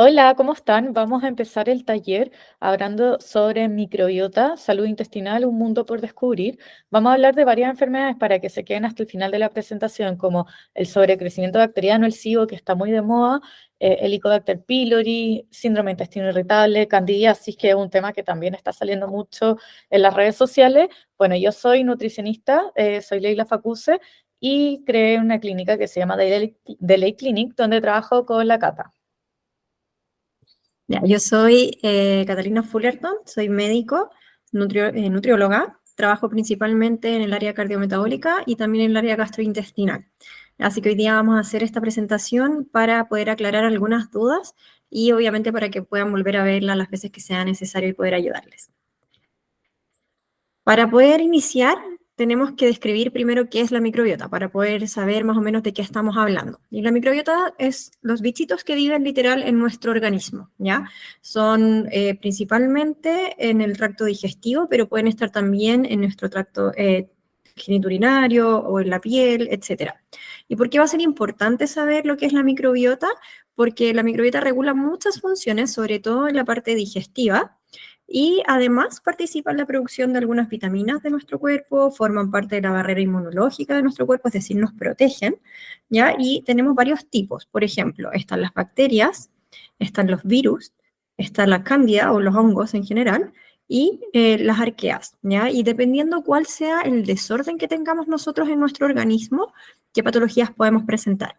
Hola, ¿cómo están? Vamos a empezar el taller hablando sobre microbiota, salud intestinal, un mundo por descubrir. Vamos a hablar de varias enfermedades para que se queden hasta el final de la presentación, como el sobrecrecimiento bacteriano, el SIBO, que está muy de moda, Helicobacter pylori, síndrome de intestino irritable, candidiasis, que es un tema que también está saliendo mucho en las redes sociales. Bueno, yo soy nutricionista, soy Leila Facuse y creé una clínica que se llama The Lake Clinic, donde trabajo con la Cata. Ya, yo soy Catalina Fullerton, soy médico, nutrióloga, trabajo principalmente en el área cardiometabólica y también en el área gastrointestinal. Así que hoy día vamos a hacer esta presentación para poder aclarar algunas dudas y obviamente para que puedan volver a verla las veces que sea necesario y poder ayudarles. Para poder iniciar, tenemos que describir primero qué es la microbiota, para poder saber más o menos de qué estamos hablando. Y la microbiota es los bichitos que viven literal en nuestro organismo, ¿ya? Son principalmente en el tracto digestivo, pero pueden estar también en nuestro tracto geniturinario o en la piel, etc. ¿Y por qué va a ser importante saber lo que es la microbiota? Porque la microbiota regula muchas funciones, sobre todo en la parte digestiva, y además participa en la producción de algunas vitaminas de nuestro cuerpo, forman parte de la barrera inmunológica de nuestro cuerpo, es decir, nos protegen, ¿ya? Y tenemos varios tipos. Por ejemplo, están las bacterias, están los virus, está la cándida o los hongos en general, y las arqueas, ¿ya? Y dependiendo cuál sea el desorden que tengamos nosotros en nuestro organismo, qué patologías podemos presentar.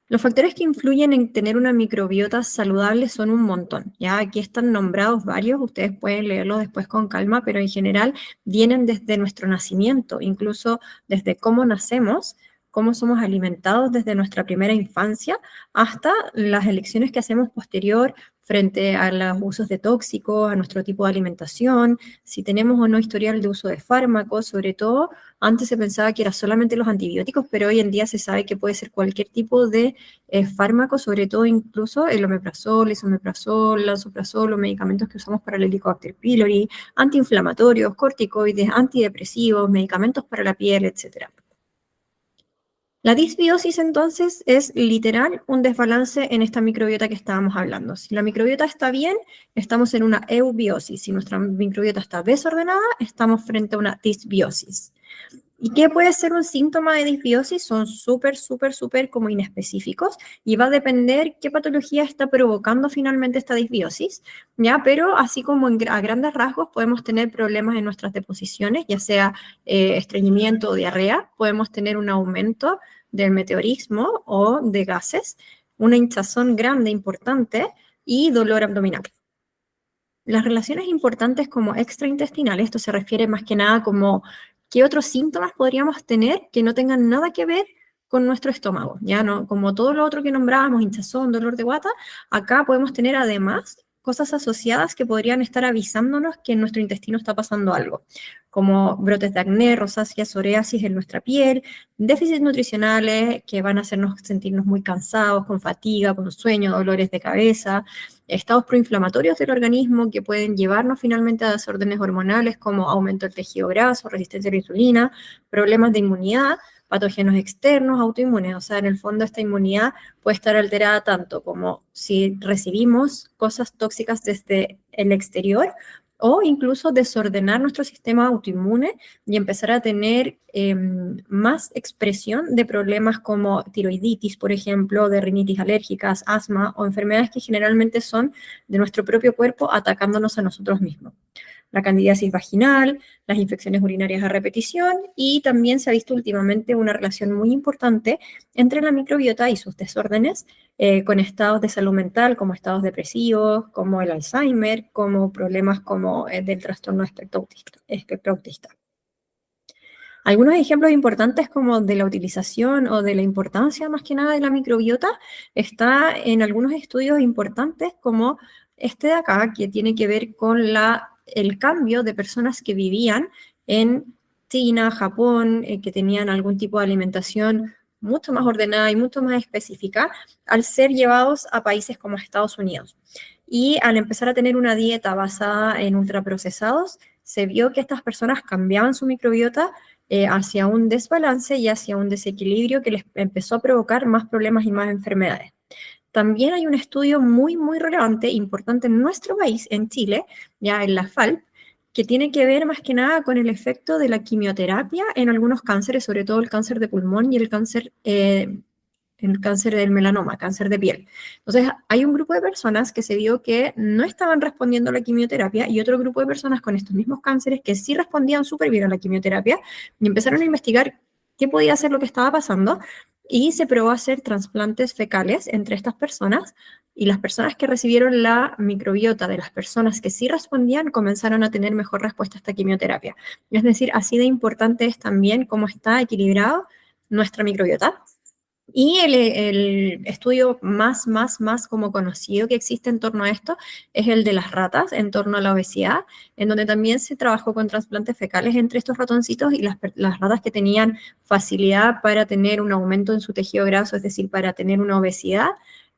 Los factores que influyen en tener una microbiota saludable son un montón. Ya aquí están nombrados varios, ustedes pueden leerlos después con calma, pero en general vienen desde nuestro nacimiento, incluso desde cómo nacemos, cómo somos alimentados desde nuestra primera infancia, hasta las elecciones que hacemos posterior frente a los usos de tóxicos, a nuestro tipo de alimentación, si tenemos o no historial de uso de fármacos, sobre todo. Antes se pensaba que era solamente los antibióticos, pero hoy en día se sabe que puede ser cualquier tipo de fármacos, sobre todo incluso el omeprazol, esomeprazol, lansoprazol, los medicamentos que usamos para el Helicobacter pylori, antiinflamatorios, corticoides, antidepresivos, medicamentos para la piel, etc. La disbiosis entonces es literal un desbalance en esta microbiota que estábamos hablando. Si la microbiota está bien, estamos en una eubiosis. Si nuestra microbiota está desordenada, estamos frente a una disbiosis. ¿Y qué puede ser un síntoma de disbiosis? Son súper como inespecíficos y va a depender qué patología está provocando finalmente esta disbiosis, ¿ya? Pero así como a grandes rasgos podemos tener problemas en nuestras deposiciones, ya sea estreñimiento o diarrea, podemos tener un aumento del meteorismo o de gases, una hinchazón grande, importante y dolor abdominal. Las relaciones importantes como extraintestinales, esto se refiere más que nada como qué otros síntomas podríamos tener que no tengan nada que ver con nuestro estómago, ya no, como todo lo otro que nombrábamos, hinchazón, dolor de guata, acá podemos tener además cosas asociadas que podrían estar avisándonos que en nuestro intestino está pasando algo, como brotes de acné, rosácea, psoriasis en nuestra piel, déficits nutricionales que van a hacernos sentirnos muy cansados, con fatiga, con sueño, dolores de cabeza, estados proinflamatorios del organismo que pueden llevarnos finalmente a desórdenes hormonales como aumento del tejido graso, resistencia a la insulina, problemas de inmunidad, patógenos externos, autoinmunes. O sea, en el fondo esta inmunidad puede estar alterada tanto como si recibimos cosas tóxicas desde el exterior o incluso desordenar nuestro sistema autoinmune y empezar a tener más expresión de problemas como tiroiditis, por ejemplo, de rinitis alérgicas, asma o enfermedades que generalmente son de nuestro propio cuerpo atacándonos a nosotros mismos. La candidiasis vaginal, las infecciones urinarias a repetición y también se ha visto últimamente una relación muy importante entre la microbiota y sus desórdenes con estados de salud mental como estados depresivos, como el Alzheimer, como problemas como del trastorno espectro autista. Algunos ejemplos importantes como de la utilización o de la importancia más que nada de la microbiota está en algunos estudios importantes como este de acá, que tiene que ver con el cambio de personas que vivían en China, Japón, que tenían algún tipo de alimentación mucho más ordenada y mucho más específica, al ser llevados a países como Estados Unidos. Y al empezar a tener una dieta basada en ultraprocesados, se vio que estas personas cambiaban su microbiota hacia un desbalance y hacia un desequilibrio que les empezó a provocar más problemas y más enfermedades. también hay un estudio muy, muy relevante, importante en nuestro país, en Chile, ya en la FALP, que tiene que ver más que nada con el efecto de la quimioterapia en algunos cánceres, sobre todo el cáncer de pulmón y el cáncer del melanoma, cáncer de piel. Entonces, hay un grupo de personas que se vio que no estaban respondiendo a la quimioterapia y otro grupo de personas con estos mismos cánceres que sí respondían súper bien a la quimioterapia y empezaron a investigar qué podía ser lo que estaba pasando y se probó a hacer trasplantes fecales entre estas personas y las personas que recibieron la microbiota de las personas que sí respondían comenzaron a tener mejor respuesta a esta quimioterapia. Es decir, así de importante es también cómo está equilibrado nuestra microbiota. Y el estudio más como conocido que existe en torno a esto es el de las ratas en torno a la obesidad, en donde también se trabajó con trasplantes fecales entre estos ratoncitos y las ratas que tenían facilidad para tener un aumento en su tejido graso, es decir, para tener una obesidad.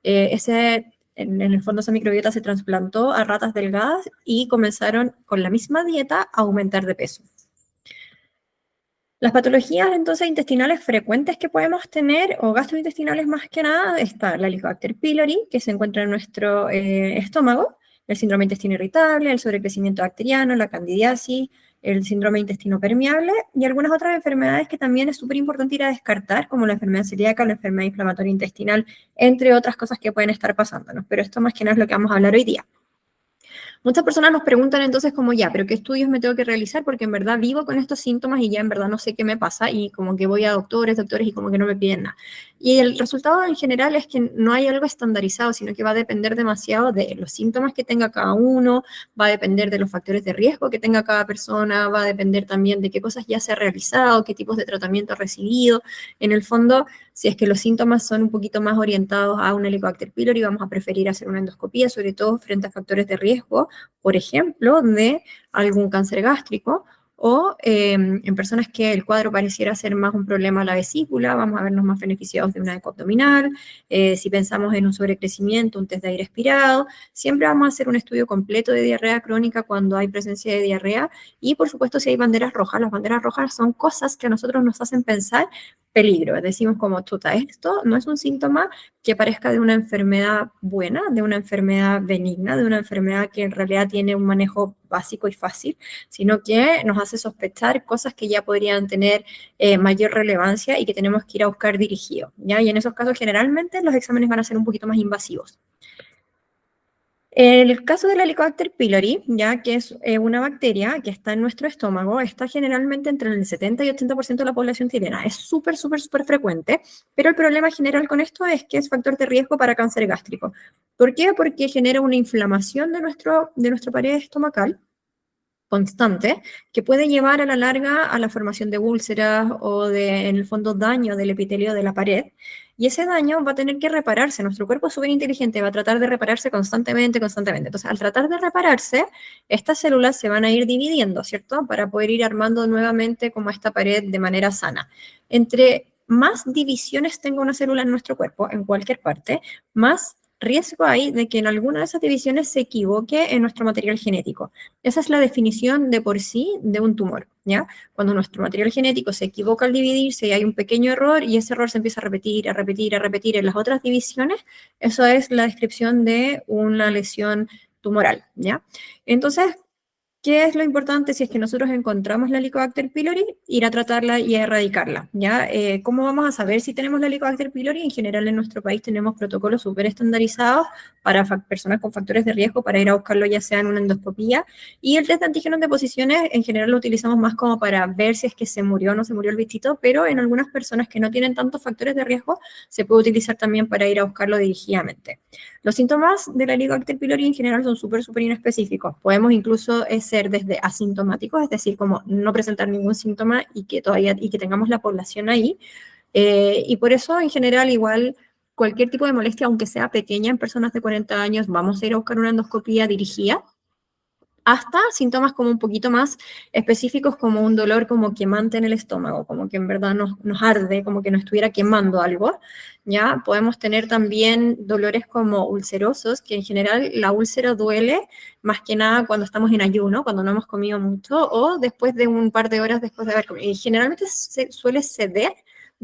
En el fondo esa microbiota se trasplantó a ratas delgadas y comenzaron con la misma dieta a aumentar de peso. Las patologías entonces intestinales frecuentes que podemos tener, o gastrointestinales más que nada, está la Helicobacter pylori, que se encuentra en nuestro estómago, el síndrome de intestino irritable, el sobrecrecimiento bacteriano, la candidiasis, el síndrome de intestino permeable y algunas otras enfermedades que también es súper importante ir a descartar, como la enfermedad celíaca, la enfermedad inflamatoria intestinal, entre otras cosas que pueden estar pasándonos. Pero esto más que nada es lo que vamos a hablar hoy día. Muchas personas nos preguntan entonces como ya, pero ¿qué estudios me tengo que realizar? Porque en verdad vivo con estos síntomas y ya en verdad no sé qué me pasa y como que voy a doctores y como que no me piden nada. Y el resultado en general es que no hay algo estandarizado, sino que va a depender demasiado de los síntomas que tenga cada uno, va a depender de los factores de riesgo que tenga cada persona, va a depender también de qué cosas ya se ha realizado, qué tipos de tratamiento ha recibido. En el fondo, si es que los síntomas son un poquito más orientados a una Helicobacter pylori, vamos a preferir hacer una endoscopía, sobre todo frente a factores de riesgo, por ejemplo, de algún cáncer gástrico, o en personas que el cuadro pareciera ser más un problema a la vesícula, vamos a vernos más beneficiados de una eco abdominal. Si pensamos en un sobrecrecimiento, un test de aire expirado, siempre vamos a hacer un estudio completo de diarrea crónica cuando hay presencia de diarrea, y por supuesto si hay banderas rojas. Las banderas rojas son cosas que a nosotros nos hacen pensar peligro. Decimos como, chuta, esto no es un síntoma que parezca de una enfermedad buena, de una enfermedad benigna, de una enfermedad que en realidad tiene un manejo básico y fácil, sino que nos hace sospechar cosas que ya podrían tener mayor relevancia y que tenemos que ir a buscar dirigido, ¿ya? Y en esos casos generalmente los exámenes van a ser un poquito más invasivos. El caso de la Helicobacter pylori, ya que es una bacteria que está en nuestro estómago, está generalmente entre el 70 y 80% de la población chilena. Es súper, súper, súper frecuente, pero el problema general con esto es que es factor de riesgo para cáncer gástrico. ¿Por qué? Porque genera una inflamación de nuestra pared estomacal constante que puede llevar a la larga a la formación de úlceras o de, en el fondo, daño del epitelio de la pared. Y ese daño va a tener que repararse. Nuestro cuerpo es súper inteligente, va a tratar de repararse constantemente, constantemente. Entonces, al tratar de repararse, estas células se van a ir dividiendo, ¿cierto? Para poder ir armando nuevamente como esta pared de manera sana. Entre más divisiones tenga una célula en nuestro cuerpo, en cualquier parte, más riesgo hay de que en alguna de esas divisiones se equivoque en nuestro material genético. Esa es la definición de por sí de un tumor, ¿ya? Cuando nuestro material genético se equivoca al dividirse y hay un pequeño error y ese error se empieza a repetir, a repetir, a repetir en las otras divisiones, eso es la descripción de una lesión tumoral, ¿ya? Entonces, ¿qué es lo importante si es que nosotros encontramos la Helicobacter pylori? Ir a tratarla y a erradicarla, ¿ya? ¿Cómo vamos a saber si tenemos la Helicobacter pylori? En general en nuestro país tenemos protocolos súper estandarizados para personas con factores de riesgo para ir a buscarlo ya sea en una endoscopía, y el test de antígenos de posiciones en general lo utilizamos más como para ver si es que se murió o no se murió el bichito, pero en algunas personas que no tienen tantos factores de riesgo se puede utilizar también para ir a buscarlo dirigidamente. Los síntomas de la Helicobacter pylori en general son súper, súper inespecíficos. Podemos incluso ser desde asintomáticos, es decir, como no presentar ningún síntoma y que tengamos la población ahí. Y por eso, en general, igual cualquier tipo de molestia, aunque sea pequeña en personas de 40 años, vamos a ir a buscar una endoscopía dirigida, hasta síntomas como un poquito más específicos, como un dolor como quemante en el estómago, como que en verdad nos arde, como que nos estuviera quemando algo, ¿ya? Podemos tener también dolores como ulcerosos, que en general la úlcera duele más que nada cuando estamos en ayuno, cuando no hemos comido mucho, o después de un par de horas después de haber comido. Y generalmente se suele ceder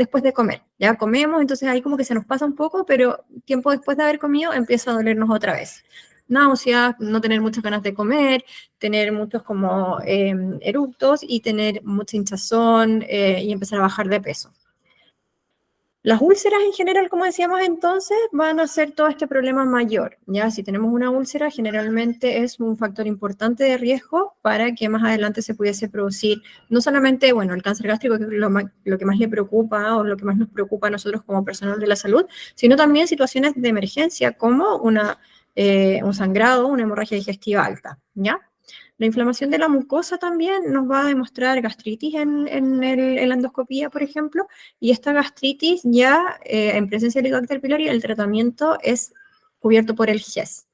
después de comer. Ya comemos, entonces ahí como que se nos pasa un poco, pero tiempo después de haber comido empieza a dolernos otra vez. Náuseas, no tener muchas ganas de comer, tener muchos como eructos y tener mucha hinchazón y empezar a bajar de peso. Las úlceras en general, como decíamos entonces, van a ser todo este problema mayor. Ya, si tenemos una úlcera, generalmente es un factor importante de riesgo para que más adelante se pudiese producir no solamente, bueno, el cáncer gástrico, que es lo que más le preocupa o lo que más nos preocupa a nosotros como personal de la salud, sino también situaciones de emergencia como un sangrado, una hemorragia digestiva alta. ¿Ya? La inflamación de la mucosa también nos va a demostrar gastritis en la endoscopía, por ejemplo, y esta gastritis ya en presencia de Helicobacter pylori, el tratamiento es cubierto por el GES.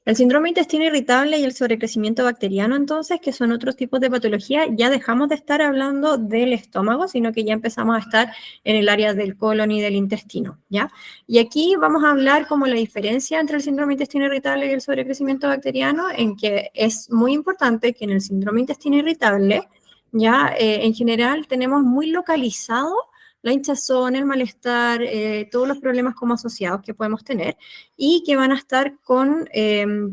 El síndrome de intestino irritable y el sobrecrecimiento bacteriano, entonces, que son otros tipos de patología, ya dejamos de estar hablando del estómago, sino que ya empezamos a estar en el área del colon y del intestino, ¿ya? Y aquí vamos a hablar como la diferencia entre el síndrome de intestino irritable y el sobrecrecimiento bacteriano, en que es muy importante que en el síndrome de intestino irritable, ya en general tenemos muy localizado la hinchazón, el malestar, todos los problemas como asociados que podemos tener y que van a estar con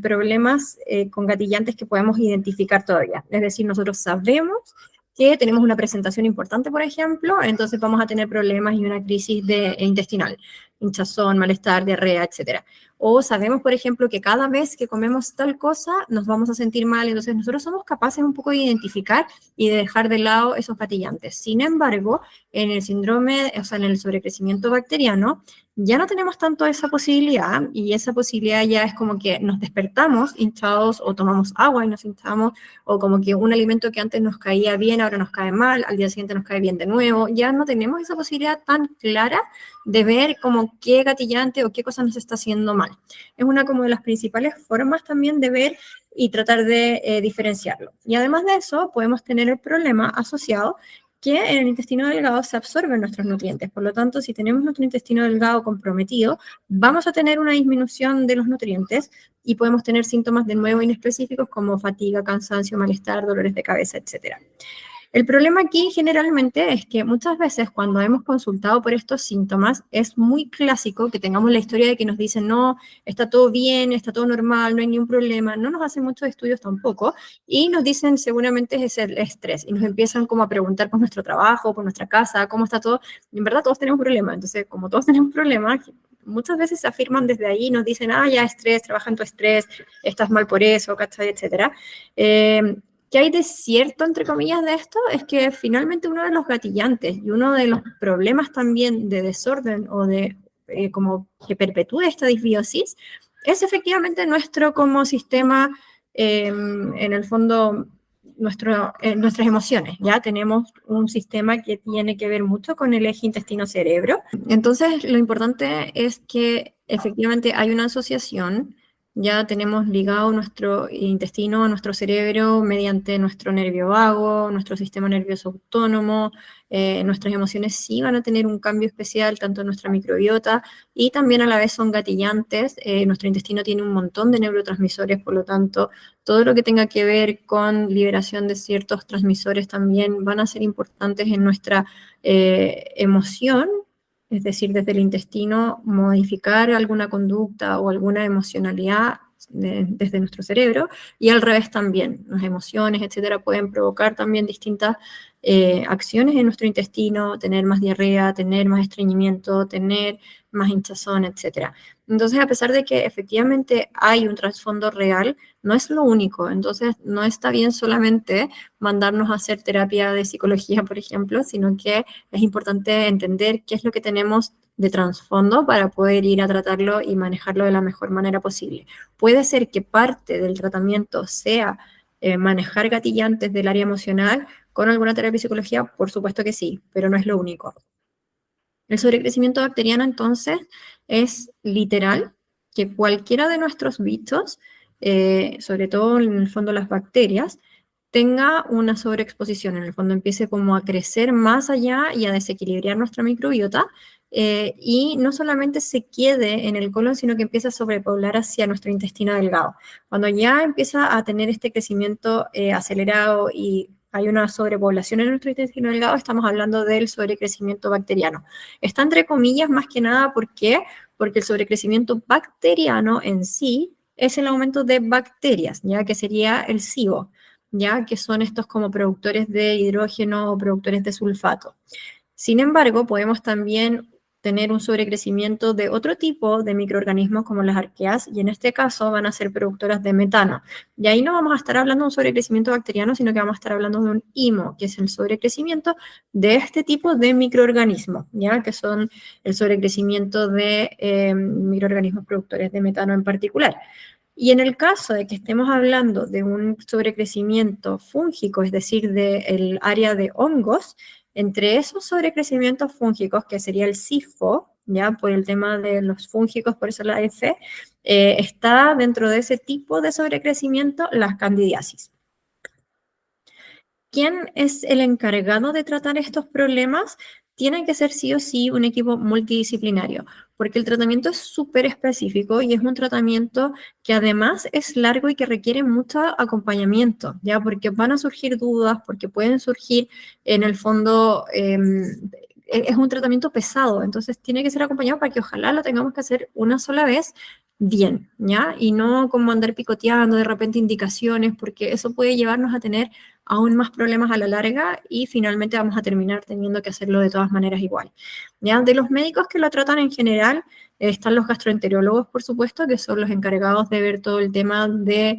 problemas con gatillantes que podemos identificar todavía. Es decir, nosotros sabemos que tenemos una presentación importante, por ejemplo, entonces vamos a tener problemas y una crisis intestinal, hinchazón, malestar, diarrea, etc. O sabemos, por ejemplo, que cada vez que comemos tal cosa nos vamos a sentir mal, entonces nosotros somos capaces un poco de identificar y de dejar de lado esos gatillantes. Sin embargo, en el síndrome, o sea, en el sobrecrecimiento bacteriano, ya no tenemos tanto esa posibilidad y esa posibilidad ya es como que nos despertamos hinchados o tomamos agua y nos hinchamos o como que un alimento que antes nos caía bien ahora nos cae mal, al día siguiente nos cae bien de nuevo, ya no tenemos esa posibilidad tan clara de ver como qué gatillante o qué cosa nos está haciendo mal. Es una como de las principales formas también de ver y tratar de diferenciarlo. Y además de eso podemos tener el problema asociado que en el intestino delgado se absorben nuestros nutrientes. Por lo tanto, si tenemos nuestro intestino delgado comprometido, vamos a tener una disminución de los nutrientes y podemos tener síntomas de nuevo inespecíficos como fatiga, cansancio, malestar, dolores de cabeza, etc. El problema aquí generalmente es que muchas veces cuando hemos consultado por estos síntomas es muy clásico que tengamos la historia de que nos dicen no, está todo bien, está todo normal, no hay ningún problema, no nos hacen muchos estudios tampoco y nos dicen seguramente es el estrés y nos empiezan como a preguntar por nuestro trabajo, por nuestra casa, cómo está todo. Y en verdad todos tenemos problemas, entonces como todos tenemos problemas, muchas veces se afirman desde ahí, nos dicen, ah, ya estrés, trabaja en tu estrés, estás mal por eso, ¿cachai? Etcétera. ¿Qué hay de cierto, entre comillas, de esto? Es que finalmente uno de los gatillantes y uno de los problemas también de desorden o de como que perpetúe esta disbiosis es efectivamente nuestro como sistema, en el fondo, nuestras emociones. Ya tenemos un sistema que tiene que ver mucho con el eje intestino-cerebro. Entonces, lo importante es que efectivamente hay una asociación. Ya tenemos ligado nuestro intestino a nuestro cerebro mediante nuestro nervio vago, nuestro sistema nervioso autónomo. Nuestras emociones sí van a tener un cambio especial, tanto en nuestra microbiota y también a la vez son gatillantes. Nuestro intestino tiene un montón de neurotransmisores, por lo tanto, todo lo que tenga que ver con liberación de ciertos transmisores también van a ser importantes en nuestra emoción. Es decir, desde el intestino modificar alguna conducta o alguna emocionalidad desde nuestro cerebro y al revés también, las emociones, etcétera, pueden provocar también distintas acciones en nuestro intestino, tener más diarrea, tener más estreñimiento, tener más hinchazón, etcétera. Entonces, a pesar de que efectivamente hay un trasfondo real, no es lo único. Entonces, no está bien solamente mandarnos a hacer terapia de psicología, por ejemplo, sino que es importante entender qué es lo que tenemos de trasfondo para poder ir a tratarlo y manejarlo de la mejor manera posible. Puede ser que parte del tratamiento sea manejar gatillantes del área emocional con alguna terapia de psicología, por supuesto que sí, pero no es lo único. El sobrecrecimiento bacteriano, entonces, es literal que cualquiera de nuestros bichos, sobre todo en el fondo las bacterias, tenga una sobreexposición, en el fondo empiece como a crecer más allá y a desequilibrar nuestra microbiota, y no solamente se quede en el colon, sino que empieza a sobrepoblar hacia nuestro intestino delgado. Cuando ya empieza a tener este crecimiento acelerado y hay una sobrepoblación en nuestro intestino delgado, estamos hablando del sobrecrecimiento bacteriano. Está entre comillas más que nada, ¿por qué? Porque el sobrecrecimiento bacteriano en sí es el aumento de bacterias, ya que sería el SIBO, ya que son estos como productores de hidrógeno o productores de sulfato. Sin embargo, podemos también tener un sobrecrecimiento de otro tipo de microorganismos como las arqueas, y en este caso van a ser productoras de metano. Y ahí no vamos a estar hablando de un sobrecrecimiento bacteriano, sino que vamos a estar hablando de un IMO, que es el sobrecrecimiento de este tipo de microorganismos, ¿ya? Que son el sobrecrecimiento de microorganismos productores de metano en particular. Y en el caso de que estemos hablando de un sobrecrecimiento fúngico, es decir, del área de hongos, entre esos sobrecrecimientos fúngicos, que sería el SIFO, ya por el tema de los fúngicos, por eso la F, está dentro de ese tipo de sobrecrecimiento las candidiasis. ¿Quién es el encargado de tratar estos problemas? Tiene que ser sí o sí un equipo multidisciplinario, porque el tratamiento es súper específico y es un tratamiento que además es largo y que requiere mucho acompañamiento, ¿ya? Porque van a surgir dudas, porque pueden surgir en el fondo, es un tratamiento pesado, entonces tiene que ser acompañado para que ojalá lo tengamos que hacer una sola vez bien, ¿ya? Y no como andar picoteando de repente indicaciones, porque eso puede llevarnos a tener aún más problemas a la larga y finalmente vamos a terminar teniendo que hacerlo de todas maneras igual. ¿Ya? De los médicos que lo tratan en general, están los gastroenterólogos, por supuesto, que son los encargados de ver todo el tema de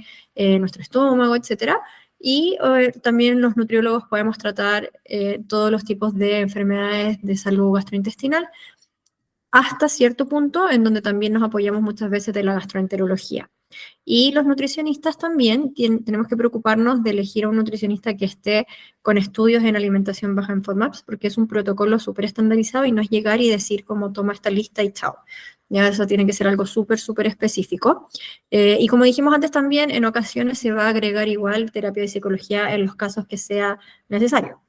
nuestro estómago, etcétera. Y también los nutriólogos podemos tratar todos los tipos de enfermedades de salud gastrointestinal, hasta cierto punto en donde también nos apoyamos muchas veces de la gastroenterología. Y los nutricionistas también tenemos que preocuparnos de elegir a un nutricionista que esté con estudios en alimentación baja en FODMAPs, porque es un protocolo súper estandarizado y no es llegar y decir como toma esta lista y chao. Ya eso tiene que ser algo súper, súper específico. Y como dijimos antes también, en ocasiones se va a agregar igual terapia de psicología en los casos que sea necesario.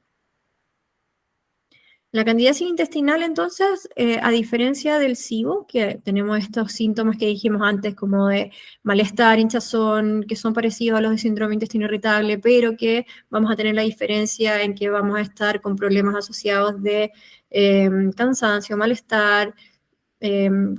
La candidiasis intestinal, entonces, a diferencia del SIBO, que tenemos estos síntomas que dijimos antes, como de malestar, hinchazón, que son parecidos a los de síndrome de intestino irritable, pero que vamos a tener la diferencia en que vamos a estar con problemas asociados de cansancio, malestar,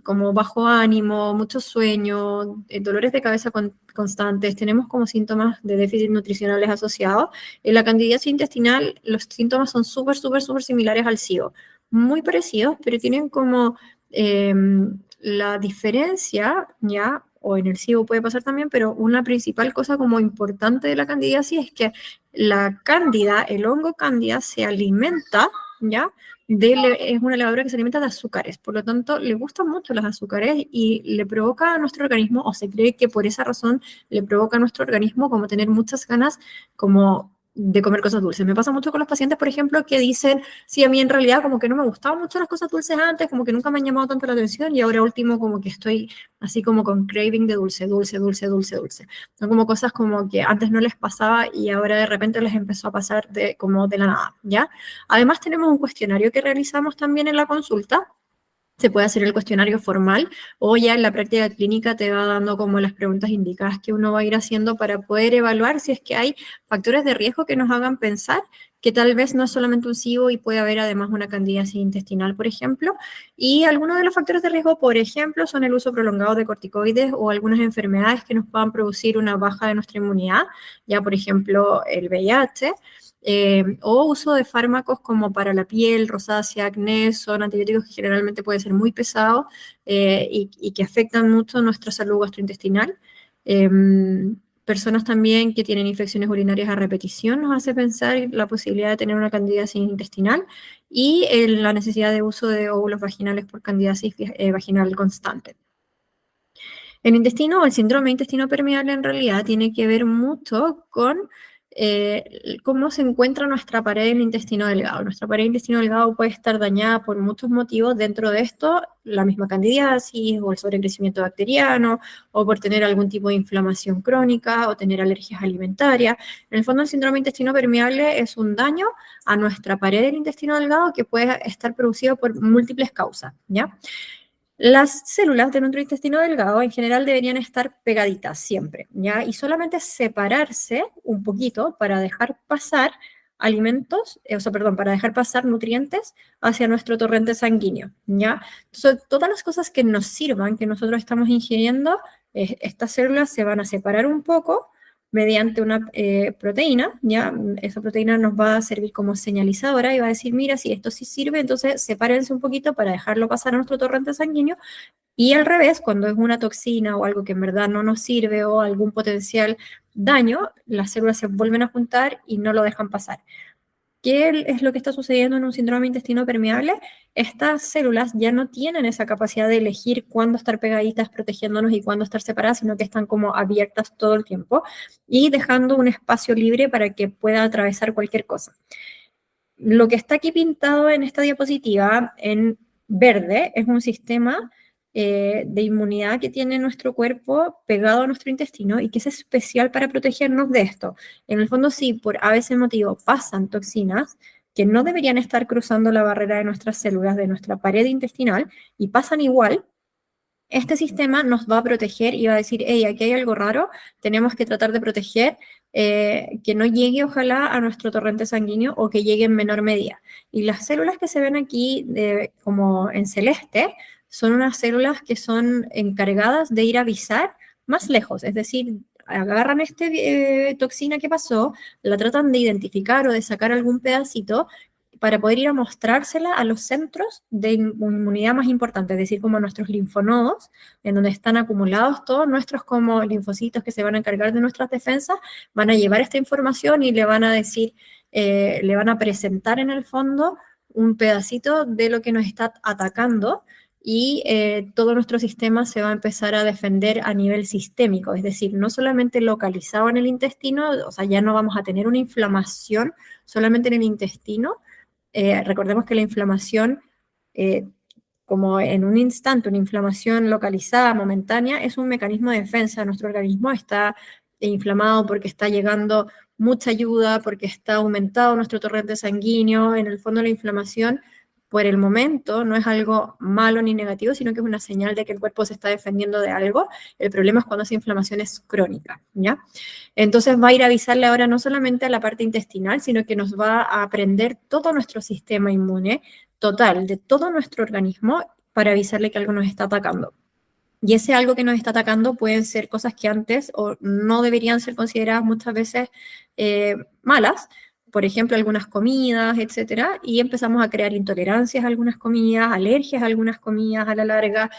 como bajo ánimo, mucho sueño, dolores de cabeza constantes, tenemos como síntomas de déficit nutricionales asociados. En la candidiasis intestinal los síntomas son súper, súper, súper similares al SIBO, muy parecidos, pero tienen como la diferencia, ya, o en el SIBO puede pasar también, pero una principal cosa como importante de la candidiasis es que la cándida, el hongo cándida se alimenta, ¿ya? Es una levadura que se alimenta de azúcares, por lo tanto le gustan mucho los azúcares y le provoca a nuestro organismo, o se cree que por esa razón le provoca a nuestro organismo como tener muchas ganas como de comer cosas dulces. Me pasa mucho con los pacientes, por ejemplo, que dicen, sí, a mí en realidad como que no me gustaban mucho las cosas dulces antes, como que nunca me han llamado tanto la atención y ahora último como que estoy así como con craving de dulce, dulce, dulce, dulce, dulce. Son como cosas como que antes no les pasaba y ahora de repente les empezó a pasar como de la nada, ¿ya? Además tenemos un cuestionario que realizamos también en la consulta. Se puede hacer el cuestionario formal o ya en la práctica clínica te va dando como las preguntas indicadas que uno va a ir haciendo para poder evaluar si es que hay factores de riesgo que nos hagan pensar que tal vez no es solamente un SIBO y puede haber además una candidiasis intestinal, por ejemplo. Y algunos de los factores de riesgo, por ejemplo, son el uso prolongado de corticoides o algunas enfermedades que nos puedan producir una baja de nuestra inmunidad, ya por ejemplo el VIH, o uso de fármacos como para la piel, rosácea, acné, son antibióticos que generalmente pueden ser muy pesados y que afectan mucho nuestra salud gastrointestinal. Personas también que tienen infecciones urinarias a repetición nos hace pensar en la posibilidad de tener una candidiasis intestinal y la necesidad de uso de óvulos vaginales por candidiasis vaginal constante. El intestino o el síndrome de intestino permeable en realidad tiene que ver mucho con cómo se encuentra nuestra pared del intestino delgado. Nuestra pared del intestino delgado puede estar dañada por muchos motivos, dentro de esto la misma candidiasis o el sobrecrecimiento bacteriano o por tener algún tipo de inflamación crónica o tener alergias alimentarias. En el fondo el síndrome de intestino permeable es un daño a nuestra pared del intestino delgado que puede estar producido por múltiples causas, ¿ya? Las células de nuestro intestino delgado en general deberían estar pegaditas siempre, ¿ya? Y solamente separarse un poquito para dejar pasar alimentos, para dejar pasar nutrientes hacia nuestro torrente sanguíneo, ¿ya? Entonces, todas las cosas que nos sirvan, que nosotros estamos ingiriendo, estas células se van a separar un poco mediante una proteína, ¿ya? Esa proteína nos va a servir como señalizadora y va a decir, mira, si esto sí sirve, entonces sepárense un poquito para dejarlo pasar a nuestro torrente sanguíneo. Y al revés, cuando es una toxina o algo que en verdad no nos sirve o algún potencial daño, las células se vuelven a juntar y no lo dejan pasar. ¿Qué es lo que está sucediendo en un síndrome de intestino permeable? Estas células ya no tienen esa capacidad de elegir cuándo estar pegaditas protegiéndonos y cuándo estar separadas, sino que están como abiertas todo el tiempo y dejando un espacio libre para que pueda atravesar cualquier cosa. Lo que está aquí pintado en esta diapositiva en verde es un sistema de inmunidad que tiene nuestro cuerpo pegado a nuestro intestino y que es especial para protegernos de esto. En el fondo, si por a veces motivo pasan toxinas que no deberían estar cruzando la barrera de nuestras células, de nuestra pared intestinal, y pasan igual, este sistema nos va a proteger y va a decir, hey, aquí hay algo raro, tenemos que tratar de proteger que no llegue ojalá a nuestro torrente sanguíneo o que llegue en menor medida. Y las células que se ven aquí como en celeste son unas células que son encargadas de ir a avisar más lejos, es decir, agarran esta toxina que pasó, la tratan de identificar o de sacar algún pedacito para poder ir a mostrársela a los centros de inmunidad más importantes, es decir, como a nuestros linfonodos, en donde están acumulados todos nuestros como linfocitos que se van a encargar de nuestras defensas, van a llevar esta información y le van a decir, le van a presentar en el fondo un pedacito de lo que nos está atacando y todo nuestro sistema se va a empezar a defender a nivel sistémico, es decir, no solamente localizado en el intestino, o sea, ya no vamos a tener una inflamación solamente en el intestino. Recordemos que la inflamación, como en un instante, una inflamación localizada, momentánea, es un mecanismo de defensa. Nuestro organismo está inflamado porque está llegando mucha ayuda, porque está aumentado nuestro torrente sanguíneo. En el fondo, la inflamación, por el momento, no es algo malo ni negativo, sino que es una señal de que el cuerpo se está defendiendo de algo. El problema es cuando esa inflamación es crónica, ¿ya? Entonces va a ir a avisarle ahora no solamente a la parte intestinal, sino que nos va a aprender todo nuestro sistema inmune total, de todo nuestro organismo, para avisarle que algo nos está atacando. Y ese algo que nos está atacando pueden ser cosas que antes o no deberían ser consideradas muchas veces malas, por ejemplo, algunas comidas, etcétera, y empezamos a crear intolerancias a algunas comidas, alergias a algunas comidas a la larga,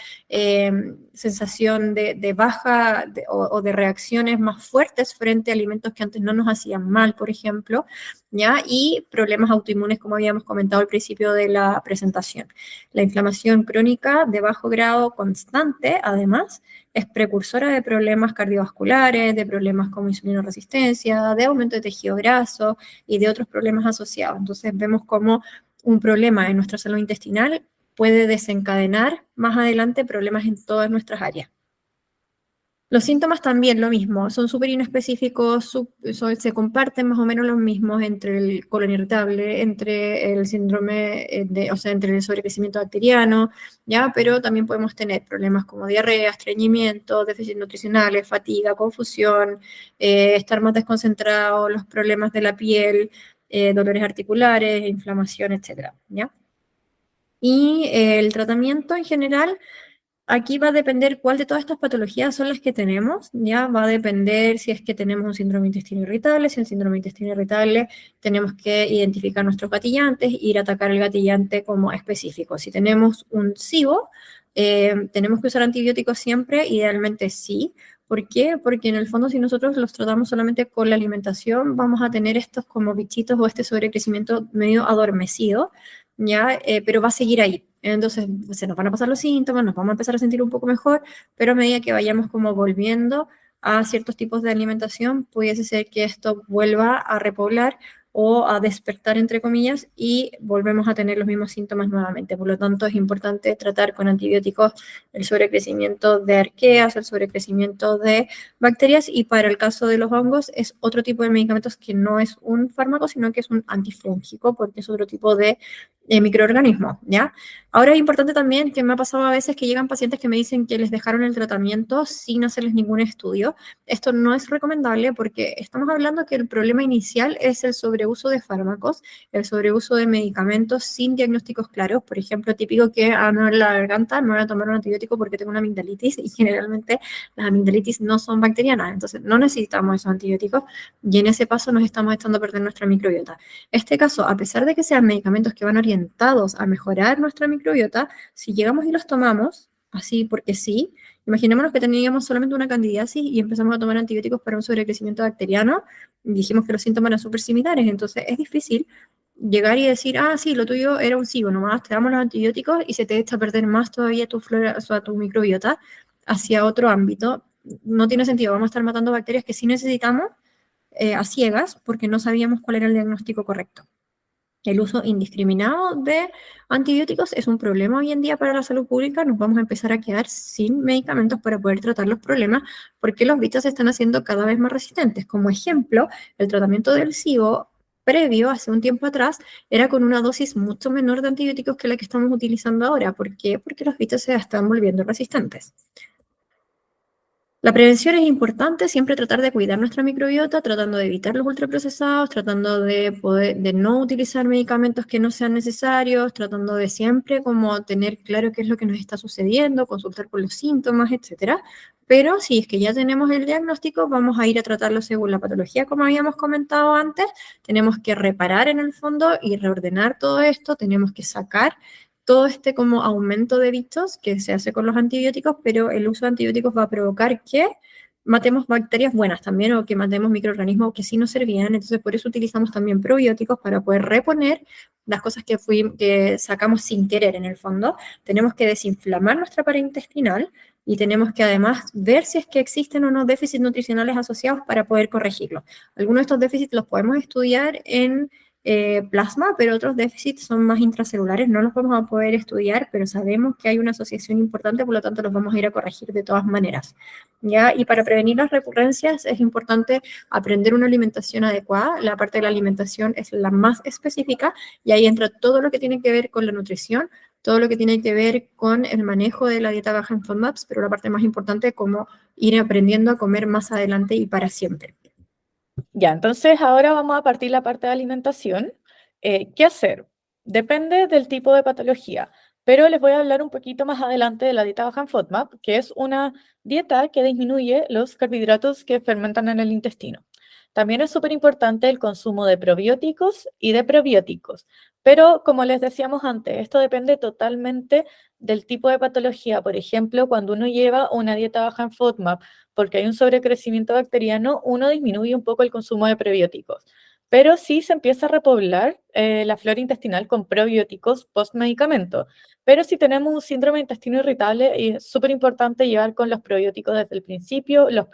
sensación de baja o de reacciones más fuertes frente a alimentos que antes no nos hacían mal, por ejemplo, ¿ya? Y problemas autoinmunes, como habíamos comentado al principio de la presentación. La inflamación crónica de bajo grado constante, además, es precursora de problemas cardiovasculares, de problemas como insulinoresistencia, de aumento de tejido graso y de otros problemas asociados. Entonces vemos cómo un problema en nuestra salud intestinal puede desencadenar más adelante problemas en todas nuestras áreas. Los síntomas también lo mismo, son súper inespecíficos, se comparten más o menos los mismos entre el colon irritable, entre el síndrome, o sea, entre el sobrecrecimiento bacteriano, ¿ya? Pero también podemos tener problemas como diarrea, estreñimiento, déficits nutricionales, fatiga, confusión, estar más desconcentrado, los problemas de la piel, dolores articulares, inflamación, etcétera, ¿ya? Y el tratamiento en general, aquí va a depender cuál de todas estas patologías son las que tenemos, ya va a depender si es que tenemos un síndrome de intestino irritable, si el síndrome de intestino irritable tenemos que identificar nuestros gatillantes, ir a atacar el gatillante como específico. Si tenemos un SIBO, tenemos que usar antibióticos siempre, idealmente sí. ¿Por qué? Porque en el fondo si nosotros los tratamos solamente con la alimentación, vamos a tener estos como bichitos o este sobrecrecimiento medio adormecido, ¿ya? Pero va a seguir ahí. Entonces se nos van a pasar los síntomas, nos vamos a empezar a sentir un poco mejor, pero a medida que vayamos como volviendo a ciertos tipos de alimentación, pudiese ser que esto vuelva a repoblar o a despertar, entre comillas, y volvemos a tener los mismos síntomas nuevamente. Por lo tanto, es importante tratar con antibióticos el sobrecrecimiento de arqueas, el sobrecrecimiento de bacterias, y para el caso de los hongos es otro tipo de medicamentos que no es un fármaco, sino que es un antifúngico, porque es otro tipo de microorganismos, ¿ya? Ahora es importante también que me ha pasado a veces que llegan pacientes que me dicen que les dejaron el tratamiento sin hacerles ningún estudio. Esto no es recomendable porque estamos hablando que el problema inicial es el sobreuso de fármacos, el sobreuso de medicamentos sin diagnósticos claros. Por ejemplo, típico que me duele la garganta, me voy a tomar un antibiótico porque tengo una amigdalitis, y generalmente las amigdalitis no son bacterianas, entonces no necesitamos esos antibióticos, y en ese paso nos estamos echando a perder nuestra microbiota. Este caso, a pesar de que sean medicamentos que van orientados a mejorar nuestra microbiota, si llegamos y los tomamos, así porque sí, imaginémonos que teníamos solamente una candidiasis y empezamos a tomar antibióticos para un sobrecrecimiento bacteriano, y dijimos que los síntomas eran súper similares, entonces es difícil llegar y decir, ah, sí, lo tuyo era un SIBO, nomás te damos los antibióticos y se te echa a perder más todavía tu flora, o sea, tu microbiota hacia otro ámbito. No tiene sentido, vamos a estar matando bacterias que sí necesitamos a ciegas porque no sabíamos cuál era el diagnóstico correcto. El uso indiscriminado de antibióticos es un problema hoy en día para la salud pública. Nos vamos a empezar a quedar sin medicamentos para poder tratar los problemas porque los bichos se están haciendo cada vez más resistentes. Como ejemplo, el tratamiento del SIBO previo, hace un tiempo atrás, era con una dosis mucho menor de antibióticos que la que estamos utilizando ahora. ¿Por qué? Porque los bichos se están volviendo resistentes. La prevención es importante, siempre tratar de cuidar nuestra microbiota, tratando de evitar los ultraprocesados, tratando de no utilizar medicamentos que no sean necesarios, tratando de siempre como tener claro qué es lo que nos está sucediendo, consultar por los síntomas, etcétera. Pero si es que ya tenemos el diagnóstico, vamos a ir a tratarlo según la patología, como habíamos comentado antes. Tenemos que reparar en el fondo y reordenar todo esto, tenemos que sacar todo este como aumento de bichos que se hace con los antibióticos, pero el uso de antibióticos va a provocar que matemos bacterias buenas también o que matemos microorganismos que sí nos servían. Entonces, por eso utilizamos también probióticos para poder reponer las cosas que sacamos sin querer en el fondo. Tenemos que desinflamar nuestra pared intestinal y tenemos que además ver si es que existen o no déficits nutricionales asociados para poder corregirlos. Algunos de estos déficits los podemos estudiar en plasma, pero otros déficits son más intracelulares, no los vamos a poder estudiar, pero sabemos que hay una asociación importante, por lo tanto los vamos a ir a corregir de todas maneras. ¿Ya? Y para prevenir las recurrencias es importante aprender una alimentación adecuada. La parte de la alimentación es la más específica y ahí entra todo lo que tiene que ver con la nutrición, todo lo que tiene que ver con el manejo de la dieta baja en FODMAPs, pero la parte más importante es cómo ir aprendiendo a comer más adelante y para siempre. Ya, entonces ahora vamos a partir la parte de alimentación. ¿Qué hacer? Depende del tipo de patología, pero les voy a hablar un poquito más adelante de la dieta baja en FODMAP, que es una dieta que disminuye los carbohidratos que fermentan en el intestino. También es súper importante el consumo de probióticos y de prebióticos, pero como les decíamos antes, esto depende totalmente del tipo de patología. Por ejemplo, cuando uno lleva una dieta baja en FODMAP, porque hay un sobrecrecimiento bacteriano, uno disminuye un poco el consumo de prebióticos. Pero sí se empieza a repoblar la flora intestinal con probióticos post-medicamento. Pero si tenemos un síndrome de intestino irritable, es súper importante llevar con los probióticos desde el principio, los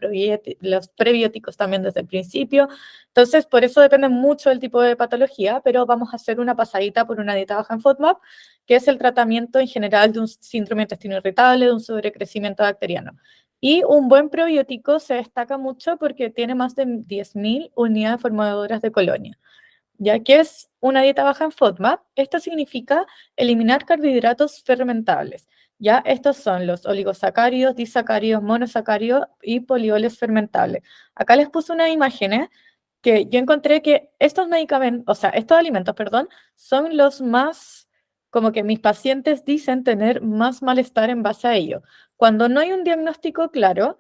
prebióticos también desde el principio. Entonces, por eso depende mucho del tipo de patología, pero vamos a hacer una pasadita por una dieta baja en FODMAP, que es el tratamiento en general de un síndrome de intestino irritable, de un sobrecrecimiento bacteriano. Y un buen probiótico se destaca mucho porque tiene más de 10.000 unidades formadoras de colonia. Ya que es una dieta baja en FODMAP, esto significa eliminar carbohidratos fermentables. Ya estos son los oligosacáridos, disacáridos, monosacáridos y polioles fermentables. Acá les puse unas imágenes que yo encontré que estos medicamentos, o sea, estos alimentos, perdón, son los más, como que mis pacientes dicen tener más malestar en base a ello. Cuando no hay un diagnóstico claro,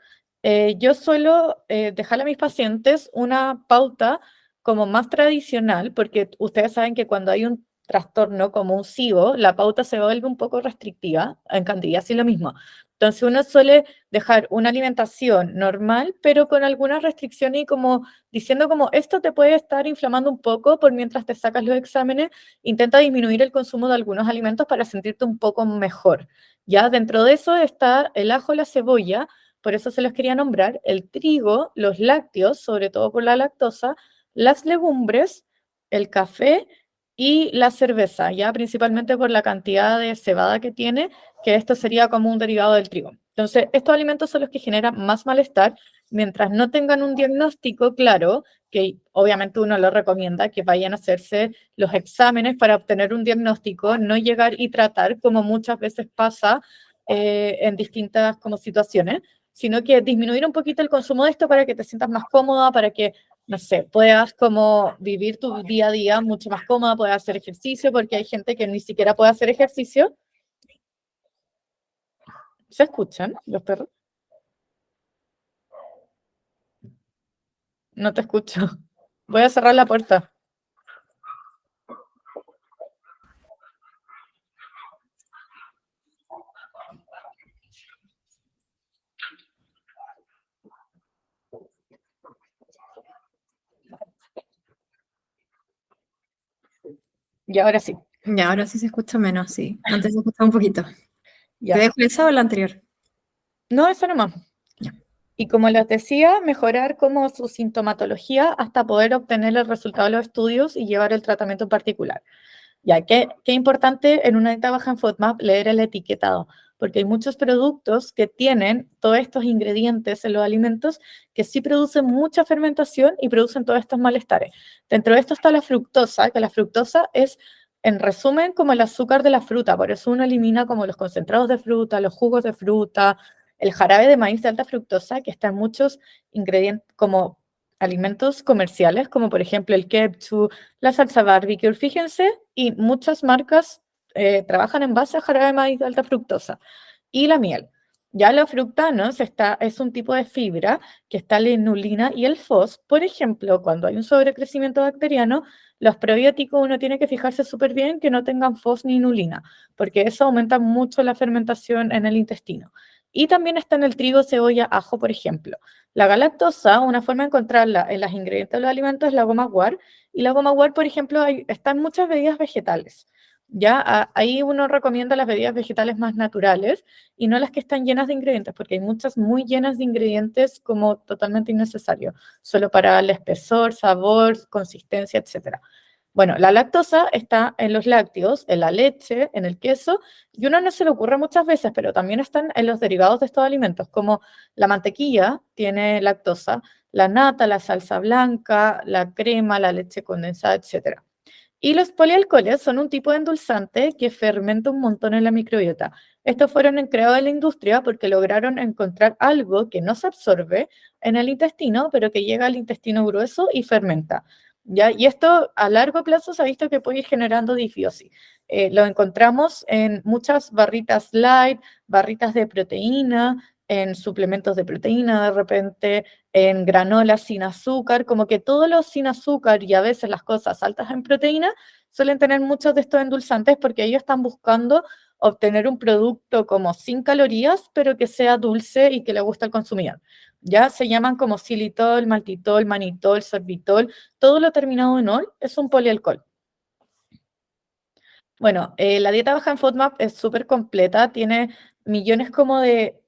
yo suelo dejarle a mis pacientes una pauta como más tradicional, porque ustedes saben que cuando hay un trastorno como un SIBO, la pauta se vuelve un poco restrictiva, en Candidiasis lo mismo. Entonces uno suele dejar una alimentación normal, pero con algunas restricciones y como diciendo como esto te puede estar inflamando un poco por mientras te sacas los exámenes, intenta disminuir el consumo de algunos alimentos para sentirte un poco mejor. Ya dentro de eso está el ajo, la cebolla, por eso se los quería nombrar, el trigo, los lácteos, sobre todo por la lactosa, las legumbres, el café y la cerveza, ya principalmente por la cantidad de cebada que tiene, que esto sería como un derivado del trigo. Entonces, estos alimentos son los que generan más malestar mientras no tengan un diagnóstico claro, que obviamente uno lo recomienda que vayan a hacerse los exámenes para obtener un diagnóstico, no llegar y tratar como muchas veces pasa en distintas como situaciones, sino que disminuir un poquito el consumo de esto para que te sientas más cómoda, para que no sé, puedas como vivir tu día a día mucho más cómoda, puedas hacer ejercicio, porque hay gente que ni siquiera puede hacer ejercicio. ¿Se escuchan los perros? No te escucho. Voy a cerrar la puerta. Y ahora sí. Ya, ahora sí se escucha menos, sí. Antes se escuchaba un poquito. ¿Te Ya. dejo esa o la anterior? No, eso nomás. Ya. Y como les decía, mejorar como su sintomatología hasta poder obtener el resultado de los estudios y llevar el tratamiento en particular. Ya que qué importante en una dieta baja en FODMAP leer el etiquetado, porque hay muchos productos que tienen todos estos ingredientes en los alimentos que sí producen mucha fermentación y producen todos estos malestares. Dentro de esto está la fructosa, que la fructosa es, en resumen, como el azúcar de la fruta, por eso uno elimina como los concentrados de fruta, los jugos de fruta, el jarabe de maíz de alta fructosa, que está en muchos ingredientes como alimentos comerciales, como por ejemplo el ketchup, la salsa barbecue. Fíjense, y muchas marcas trabajan en base a jarabe de maíz de alta fructosa y la miel. Ya los fructanos es un tipo de fibra que está la inulina y el fos. Por ejemplo, cuando hay un sobrecrecimiento bacteriano, los probióticos uno tiene que fijarse súper bien que no tengan fos ni inulina, porque eso aumenta mucho la fermentación en el intestino. Y también está en el trigo, cebolla, ajo, por ejemplo. La galactosa, una forma de encontrarla en los ingredientes de los alimentos es la goma guar, y la goma guar, por ejemplo, está en muchas bebidas vegetales. Ya ahí uno recomienda las bebidas vegetales más naturales y no las que están llenas de ingredientes, porque hay muchas muy llenas de ingredientes como totalmente innecesarios, solo para el espesor, sabor, consistencia, etcétera. Bueno, la lactosa está en los lácteos, en la leche, en el queso, y uno no se le ocurre muchas veces, pero también están en los derivados de estos alimentos, como la mantequilla tiene lactosa, la nata, la salsa blanca, la crema, la leche condensada, etcétera. Y los polialcoholes son un tipo de endulzante que fermenta un montón en la microbiota. Estos fueron creados en la industria porque lograron encontrar algo que no se absorbe en el intestino, pero que llega al intestino grueso y fermenta. ¿Ya? Y esto a largo plazo se ha visto que puede ir generando disbiosis. Lo encontramos en muchas barritas light, barritas de proteína, en suplementos de proteína de repente, en granolas sin azúcar, como que todos los sin azúcar y a veces las cosas altas en proteína suelen tener muchos de estos endulzantes porque ellos están buscando obtener un producto como sin calorías, pero que sea dulce y que le guste al consumidor. Ya se llaman como xilitol, maltitol, manitol, sorbitol, todo lo terminado en ol es un polialcohol. Bueno, la dieta baja en FODMAP es súper completa, tiene millones como de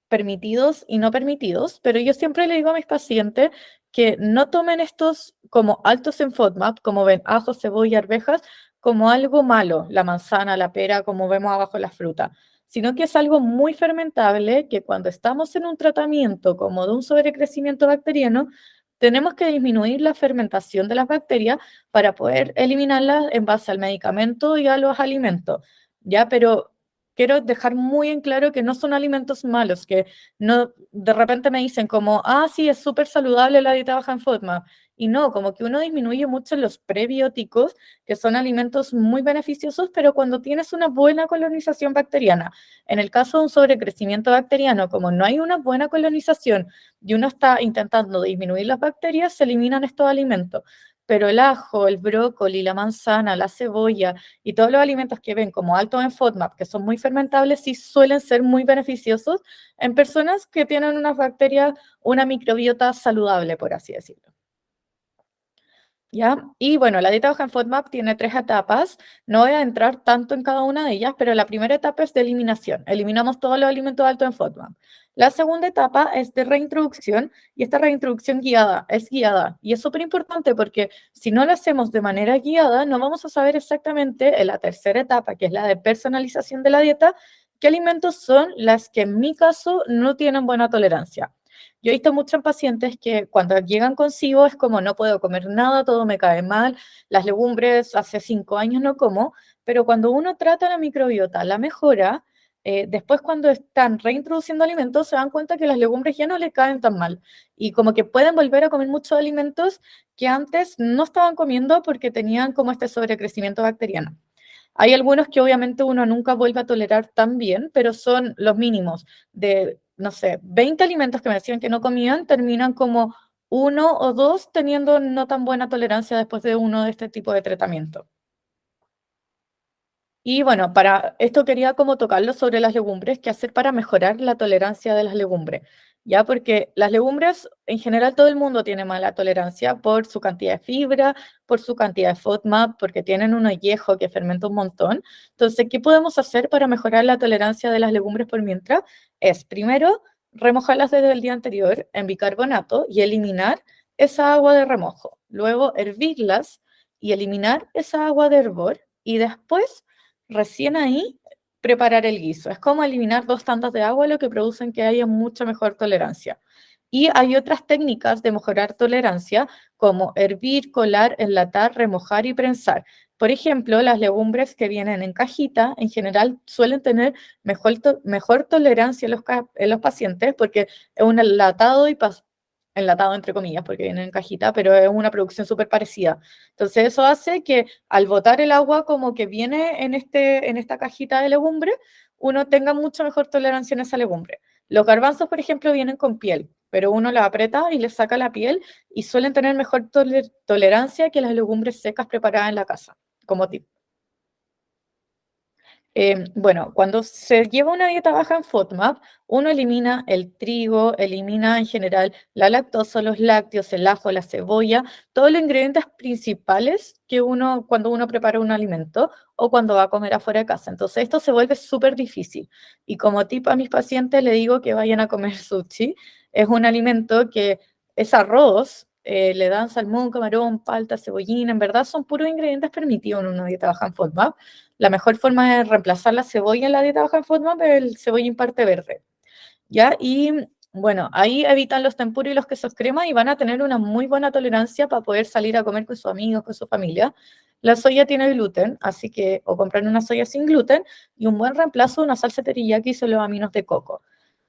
permitidos y no permitidos, pero yo siempre le digo a mis pacientes que no tomen estos como altos en FODMAP, como ven ajo, cebolla, arvejas, como algo malo, la manzana, la pera, como vemos abajo la fruta, sino que es algo muy fermentable que cuando estamos en un tratamiento como de un sobrecrecimiento bacteriano, tenemos que disminuir la fermentación de las bacterias para poder eliminarlas en base al medicamento y a los alimentos, ¿ya? Pero quiero dejar muy en claro que no son alimentos malos, que no, de repente me dicen como, ah, sí, es súper saludable la dieta baja en FODMAP, y no, como que uno disminuye mucho los prebióticos, que son alimentos muy beneficiosos, pero cuando tienes una buena colonización bacteriana, en el caso de un sobrecrecimiento bacteriano, como no hay una buena colonización y uno está intentando disminuir las bacterias, se eliminan estos alimentos. Pero el ajo, el brócoli, la manzana, la cebolla y todos los alimentos que ven como altos en FODMAP, que son muy fermentables, sí suelen ser muy beneficiosos en personas que tienen unas bacterias, una microbiota saludable, por así decirlo. ¿Ya? Y bueno, la dieta baja en FODMAP tiene 3 etapas. No voy a entrar tanto en cada una de ellas, pero la primera etapa es de eliminación. Eliminamos todos los alimentos altos en FODMAP. La segunda etapa es de reintroducción y esta reintroducción guiada es guiada. Y es súper importante porque si no lo hacemos de manera guiada, no vamos a saber exactamente en la tercera etapa, que es la de personalización de la dieta, qué alimentos son las que en mi caso no tienen buena tolerancia. Yo he visto muchos pacientes que cuando llegan con SIBO es como no puedo comer nada, todo me cae mal, las legumbres hace 5 años no como, pero cuando uno trata la microbiota, la mejora, después cuando están reintroduciendo alimentos se dan cuenta que las legumbres ya no les caen tan mal y como que pueden volver a comer muchos alimentos que antes no estaban comiendo porque tenían como este sobrecrecimiento bacteriano. Hay algunos que obviamente uno nunca vuelve a tolerar tan bien, pero son los mínimos de, no sé, 20 alimentos que me decían que no comían, terminan como uno o dos teniendo no tan buena tolerancia después de uno de este tipo de tratamiento. Y bueno, para esto quería como tocarlo sobre las legumbres, qué hacer para mejorar la tolerancia de las legumbres, ¿ya? Porque las legumbres, en general, todo el mundo tiene mala tolerancia por su cantidad de fibra, por su cantidad de FODMAP, porque tienen un añejo que fermenta un montón. Entonces, ¿qué podemos hacer para mejorar la tolerancia de las legumbres por mientras? Es, primero, remojarlas desde el día anterior en bicarbonato y eliminar esa agua de remojo. Luego, hervirlas y eliminar esa agua de hervor. Y después recién ahí preparar el guiso. Es como eliminar 2 tandas de agua, lo que producen que haya mucha mejor tolerancia. Y hay otras técnicas de mejorar tolerancia, como hervir, colar, enlatar, remojar y prensar. Por ejemplo, las legumbres que vienen en cajita, en general, suelen tener mejor tolerancia en los pacientes porque es un enlatado enlatado entre comillas, porque viene en cajita, pero es una producción súper parecida. Entonces eso hace que al botar el agua como que viene en esta cajita de legumbre, uno tenga mucha mejor tolerancia en esa legumbre. Los garbanzos, por ejemplo, vienen con piel, pero uno la aprieta y le saca la piel y suelen tener mejor tolerancia que las legumbres secas preparadas en la casa, como tip. Bueno, cuando se lleva una dieta baja en FODMAP, uno elimina el trigo, elimina en general la lactosa, los lácteos, el ajo, la cebolla, todos los ingredientes principales que cuando uno prepara un alimento o cuando va a comer afuera de casa. Entonces esto se vuelve súper difícil. Y como tip a mis pacientes le digo que vayan a comer sushi. Es un alimento que es arroz, le dan salmón, camarón, palta, cebollín. En verdad son puros ingredientes permitidos en una dieta baja en FODMAP. La mejor forma de reemplazar la cebolla en la dieta baja en FODMAP es el cebollín parte verde, ¿ya? Y bueno, ahí evitan los tempuros y los quesos crema y van a tener una muy buena tolerancia para poder salir a comer con sus amigos, con su familia. La soya tiene gluten, así que o comprar una soya sin gluten y un buen reemplazo, una salsa teriyaki son los aminos de coco.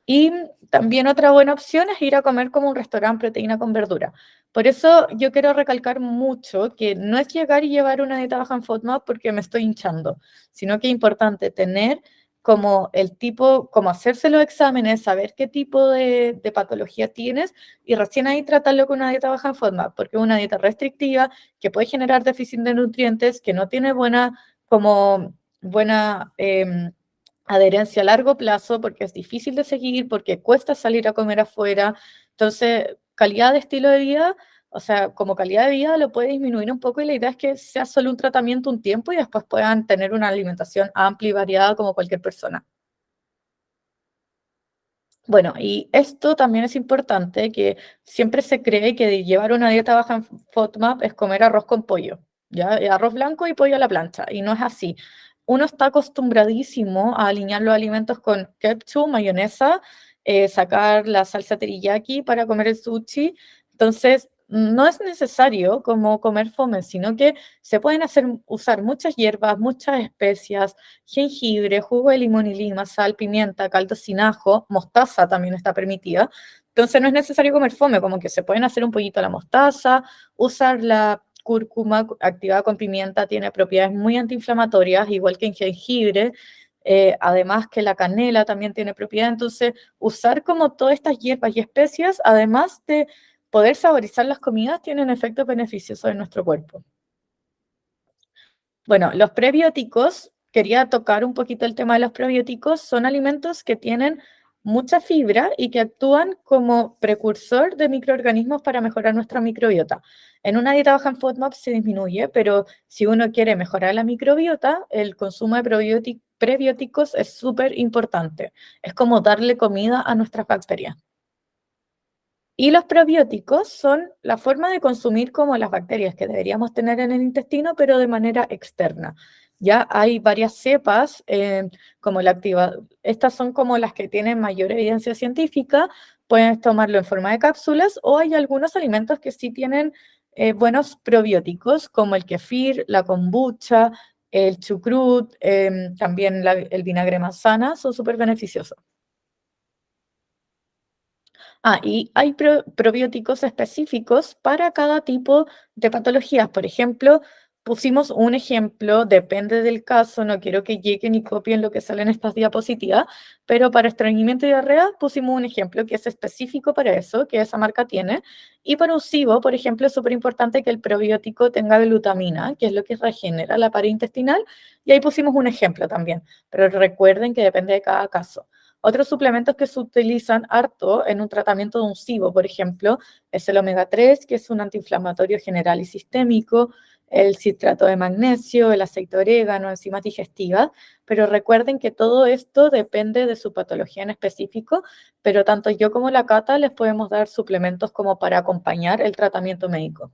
Y también otra buena opción es ir a comer como un restaurante proteína con verdura. Por eso yo quiero recalcar mucho que no es llegar y llevar una dieta baja en FODMAP porque me estoy hinchando, sino que es importante tener como el tipo, como hacerse los exámenes, saber qué tipo de patología tienes y recién ahí tratarlo con una dieta baja en FODMAP, porque es una dieta restrictiva que puede generar déficit de nutrientes, que no tiene buena adherencia a largo plazo porque es difícil de seguir, porque cuesta salir a comer afuera. Entonces, calidad de estilo de vida, o sea, como calidad de vida lo puede disminuir un poco y la idea es que sea solo un tratamiento un tiempo y después puedan tener una alimentación amplia y variada como cualquier persona. Bueno, y esto también es importante, que siempre se cree que de llevar una dieta baja en FODMAP es comer arroz con pollo, ¿ya? Arroz blanco y pollo a la plancha, y no es así. Uno está acostumbradísimo a alinear los alimentos con ketchup, mayonesa, sacar la salsa teriyaki para comer el sushi. Entonces, no es necesario como comer fome, sino que se pueden usar muchas hierbas, muchas especias, jengibre, jugo de limón y lima, sal, pimienta, caldo sin ajo, mostaza también está permitida. Entonces no es necesario comer fome, como que se pueden hacer un pollito a la mostaza, usar la cúrcuma activada con pimienta, tiene propiedades muy antiinflamatorias, igual que en jengibre, además que la canela también tiene propiedades. Entonces, usar como todas estas hierbas y especias, además de poder saborizar las comidas, tienen efectos beneficiosos en nuestro cuerpo. Bueno, los prebióticos, quería tocar un poquito el tema de los prebióticos, son alimentos que tienen mucha fibra y que actúan como precursor de microorganismos para mejorar nuestra microbiota. En una dieta baja en FODMAP se disminuye, pero si uno quiere mejorar la microbiota, el consumo de prebióticos es súper importante. Es como darle comida a nuestras bacterias. Y los probióticos son la forma de consumir como las bacterias que deberíamos tener en el intestino, pero de manera externa. Ya hay varias cepas, como la activa. Estas son como las que tienen mayor evidencia científica. Puedes tomarlo en forma de cápsulas o hay algunos alimentos que sí tienen buenos probióticos, como el kefir, la kombucha, el chucrut, también el vinagre manzana son súper beneficiosos. Y hay probióticos específicos para cada tipo de patologías. Por ejemplo, pusimos un ejemplo, depende del caso, no quiero que lleguen y copien lo que sale en estas diapositivas, pero para estreñimiento y diarrea pusimos un ejemplo que es específico para eso, que esa marca tiene. Y para un SIBO, por ejemplo, es súper importante que el probiótico tenga glutamina, que es lo que regenera la pared intestinal, y ahí pusimos un ejemplo también. Pero recuerden que depende de cada caso. Otros suplementos que se utilizan harto en un tratamiento de un SIBO, por ejemplo, es el omega 3, que es un antiinflamatorio general y sistémico, el citrato de magnesio, el aceite de orégano, enzimas digestivas, pero recuerden que todo esto depende de su patología en específico, pero tanto yo como la Cata les podemos dar suplementos como para acompañar el tratamiento médico.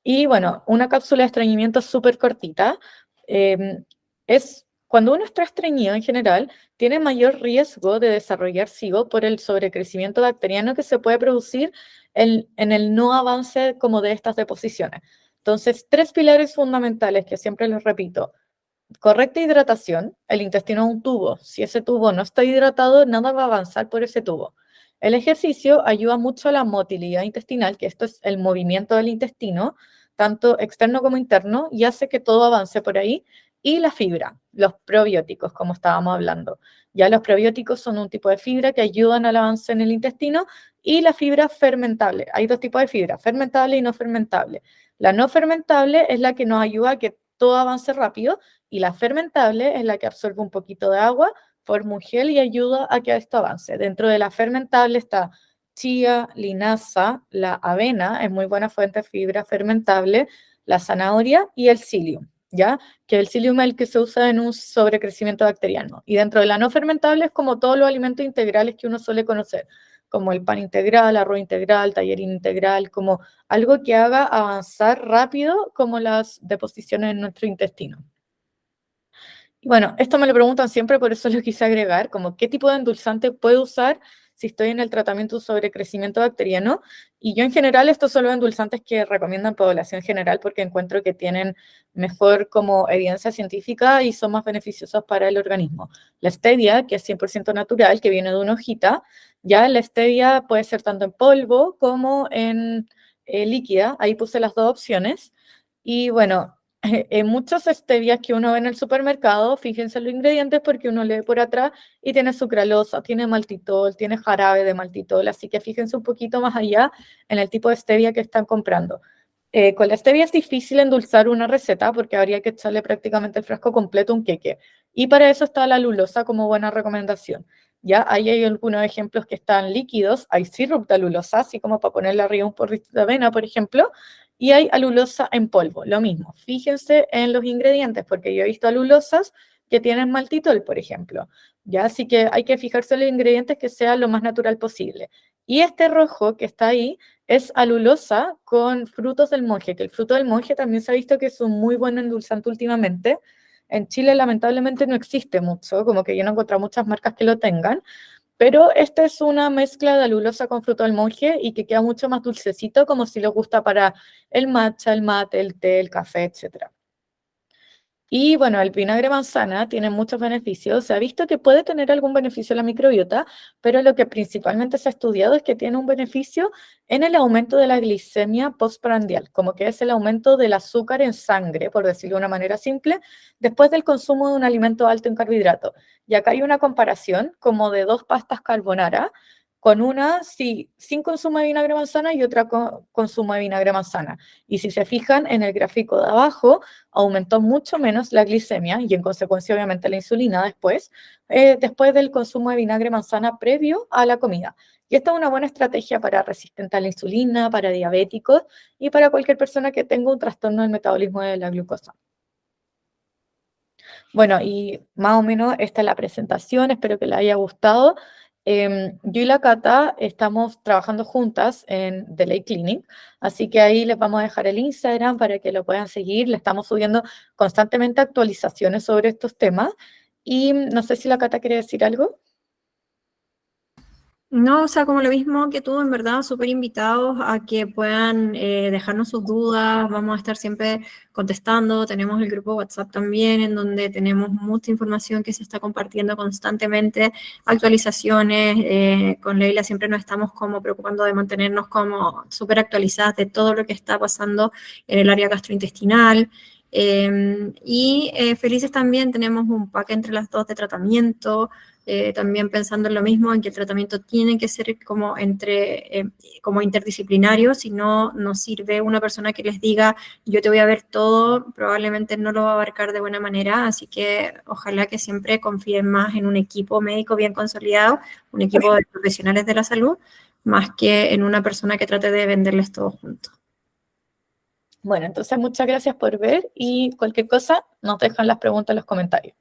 Y bueno, una cápsula de estreñimiento súper cortita. Es cuando uno está estreñido en general, tiene mayor riesgo de desarrollar SIBO por el sobrecrecimiento bacteriano que se puede producir en el no avance como de estas deposiciones. Entonces, tres pilares fundamentales que siempre les repito. Correcta hidratación, el intestino es un tubo. Si ese tubo no está hidratado, nada va a avanzar por ese tubo. El ejercicio ayuda mucho a la motilidad intestinal, que esto es el movimiento del intestino, tanto externo como interno, y hace que todo avance por ahí. Y la fibra, los probióticos, como estábamos hablando. Ya los probióticos son un tipo de fibra que ayudan al avance en el intestino y la fibra fermentable. Hay dos tipos de fibra, fermentable y no fermentable. La no fermentable es la que nos ayuda a que todo avance rápido y la fermentable es la que absorbe un poquito de agua, forma un gel y ayuda a que esto avance. Dentro de la fermentable está chía, linaza, la avena, es muy buena fuente de fibra fermentable, la zanahoria y el psyllium, ¿ya? Que el psyllium es el que se usa en un sobrecrecimiento bacteriano. Y dentro de la no fermentable es como todos los alimentos integrales que uno suele conocer, como el pan integral, arroz integral, tallerín integral, como algo que haga avanzar rápido como las deposiciones en nuestro intestino. Y bueno, esto me lo preguntan siempre, por eso lo quise agregar, como qué tipo de endulzante puedo usar si estoy en el tratamiento sobre crecimiento bacteriano. Y yo en general estos son los endulzantes que recomiendan población general porque encuentro que tienen mejor como evidencia científica y son más beneficiosos para el organismo. La stevia, que es 100% natural, que viene de una hojita, ya la stevia puede ser tanto en polvo como en líquida, ahí puse las dos opciones. Y bueno, en muchas stevias que uno ve en el supermercado, fíjense en los ingredientes porque uno lee por atrás y tiene sucralosa, tiene maltitol, tiene jarabe de maltitol, así que fíjense un poquito más allá en el tipo de stevia que están comprando. Con la stevia es difícil endulzar una receta porque habría que echarle prácticamente el frasco completo un queque. Y para eso está la lulosa como buena recomendación. Ya ahí hay algunos ejemplos que están líquidos, hay sirup de alulosa, así como para ponerle arriba un porrito de avena, por ejemplo, y hay alulosa en polvo, lo mismo. Fíjense en los ingredientes, porque yo he visto alulosas que tienen maltitol, por ejemplo. Ya, así que hay que fijarse en los ingredientes que sea lo más natural posible. Y este rojo que está ahí es alulosa con frutos del monje, que el fruto del monje también se ha visto que es un muy buen endulzante últimamente. En Chile lamentablemente no existe mucho, como que yo no he encontrado muchas marcas que lo tengan, pero esta es una mezcla de alulosa con fruto del monje y que queda mucho más dulcecito, como si le gusta para el matcha, el mate, el té, el café, etc. Y bueno, el vinagre manzana tiene muchos beneficios. Se ha visto que puede tener algún beneficio en la microbiota, pero lo que principalmente se ha estudiado es que tiene un beneficio en el aumento de la glicemia postprandial, como que es el aumento del azúcar en sangre, por decirlo de una manera simple, después del consumo de un alimento alto en carbohidratos. Y acá hay una comparación como de dos pastas carbonara, con una sin consumo de vinagre manzana y otra con consumo de vinagre manzana. Y si se fijan en el gráfico de abajo, aumentó mucho menos la glicemia y en consecuencia obviamente la insulina después del consumo de vinagre manzana previo a la comida. Y esta es una buena estrategia para resistentes a la insulina, para diabéticos y para cualquier persona que tenga un trastorno del metabolismo de la glucosa. Bueno, y más o menos esta es la presentación, espero que les haya gustado. Yo y la Cata estamos trabajando juntas en The Lake Clinic, así que ahí les vamos a dejar el Instagram para que lo puedan seguir. Le estamos subiendo constantemente actualizaciones sobre estos temas. Y no sé si la Cata quiere decir algo. No, o sea, como lo mismo que tú, en verdad, súper invitados a que puedan dejarnos sus dudas, vamos a estar siempre contestando, tenemos el grupo WhatsApp también, en donde tenemos mucha información que se está compartiendo constantemente, actualizaciones, con Leila siempre nos estamos como preocupando de mantenernos como súper actualizadas de todo lo que está pasando en el área gastrointestinal. Felices también tenemos un pack entre las dos de tratamiento, también pensando en lo mismo, en que el tratamiento tiene que ser como como interdisciplinario, si no nos sirve una persona que les diga yo te voy a ver todo, probablemente no lo va a abarcar de buena manera, así que ojalá que siempre confíen más en un equipo médico bien consolidado, un equipo de profesionales de la salud, más que en una persona que trate de venderles todo junto. Bueno, entonces muchas gracias por ver y cualquier cosa nos dejan las preguntas en los comentarios.